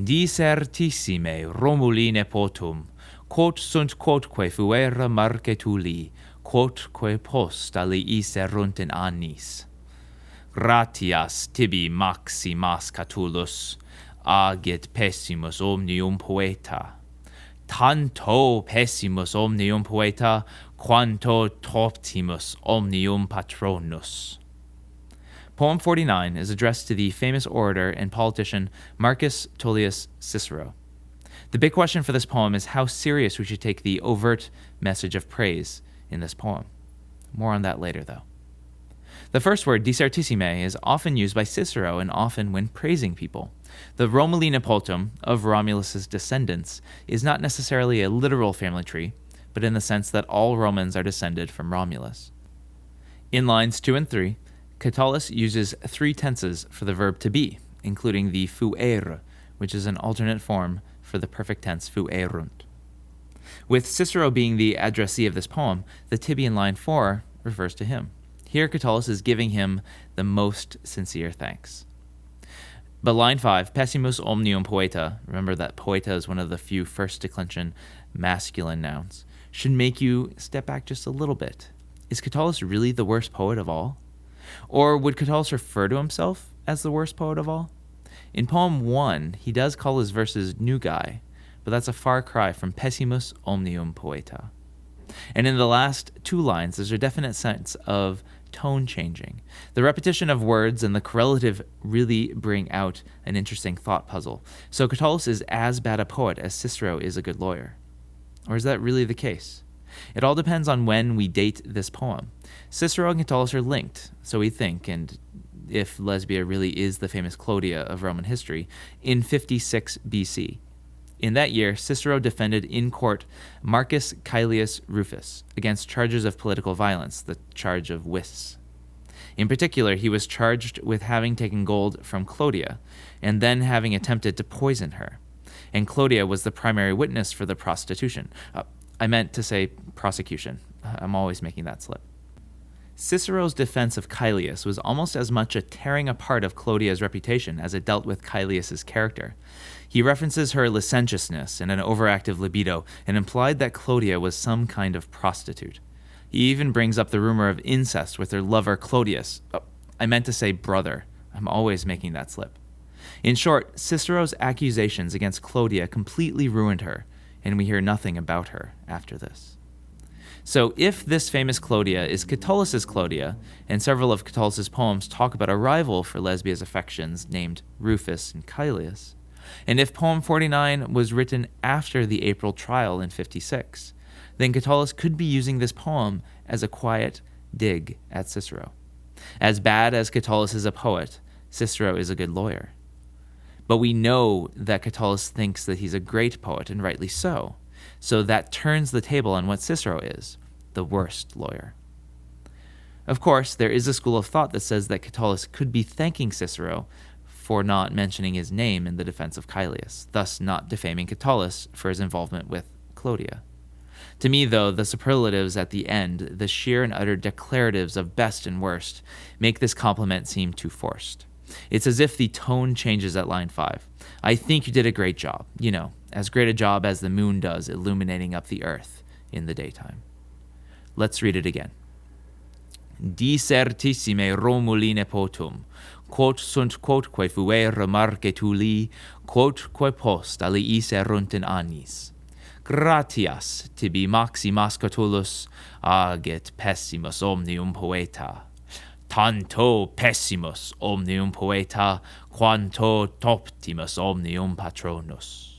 Disertissime Romuline potum, quot sunt quotque fuera Marcetuli, quotque post aliis erunt in annis. Gratias tibi maximas Catullus, agit pessimus omnium poeta. Tanto pessimus omnium poeta, quanto toptimus omnium patronus. Poem 49 is addressed to the famous orator and politician Marcus Tullius Cicero. The big question for this poem is how serious we should take the overt message of praise in this poem. More on that later, though. The first word, disertissime, is often used by Cicero and often when praising people. The Romuline potum of Romulus's descendants is not necessarily a literal family tree, but in the sense that all Romans are descended from Romulus. In lines 2 and 3, Catullus uses 3 tenses for the verb to be, including the fuere, which is an alternate form for the perfect tense fuerunt. With Cicero being the addressee of this poem, the to be in line 4 refers to him. Here Catullus is giving him the most sincere thanks. But line 5, pessimus omnium poeta, remember that poeta is one of the few first declension masculine nouns, should make you step back just a little bit. Is Catullus really the worst poet of all? Or would Catullus refer to himself as the worst poet of all? In poem 1, he does call his verses nugae, but that's a far cry from pessimus omnium poeta. And in the last 2 lines, there's a definite sense of tone changing. The repetition of words and the correlative really bring out an interesting thought puzzle. So Catullus is as bad a poet as Cicero is a good lawyer. Or is that really the case? It all depends on when we date this poem. Cicero and Catullus are linked, so we think, and if Lesbia really is the famous Clodia of Roman history, in 56 BC. In that year, Cicero defended in court Marcus Caelius Rufus against charges of political violence, the charge of wis. In particular, he was charged with having taken gold from Clodia and then having attempted to poison her. And Clodia was the primary witness for the prostitution. I meant to say prosecution. I'm always making that slip. Cicero's defense of Caelius was almost as much a tearing apart of Clodia's reputation as it dealt with Caelius's character. He references her licentiousness and an overactive libido and implied that Clodia was some kind of prostitute. He even brings up the rumor of incest with her lover Clodius. I meant to say brother. I'm always making that slip. In short, Cicero's accusations against Clodia completely ruined her, and we hear nothing about her after this. So if this famous Clodia is Catullus's Clodia, and several of Catullus's poems talk about a rival for Lesbia's affections named Rufus and Caelius, and if poem 49 was written after the April trial in 56, then Catullus could be using this poem as a quiet dig at Cicero. As bad as Catullus is a poet, Cicero is a good lawyer. But we know that Catullus thinks that he's a great poet, and rightly so. So that turns the table on what Cicero is, the worst lawyer. Of course, there is a school of thought that says that Catullus could be thanking Cicero for not mentioning his name in the defense of Caelius, thus not defaming Catullus for his involvement with Clodia. To me, though, the superlatives at the end, the sheer and utter declaratives of best and worst, make this compliment seem too forced. It's as if the tone changes at line 5. I think you did a great job, as great a job as the moon does illuminating up the earth in the daytime. Let's read it again. Disertissime Romuline potum, quot sunt quotque fuere Marcetuli, quotque post aliis erunt in annis. Gratias tibi maximas Catullus, agit pessimus omnium poeta. Tanto pessimus omnium poeta, quanto toptimus omnium patronus.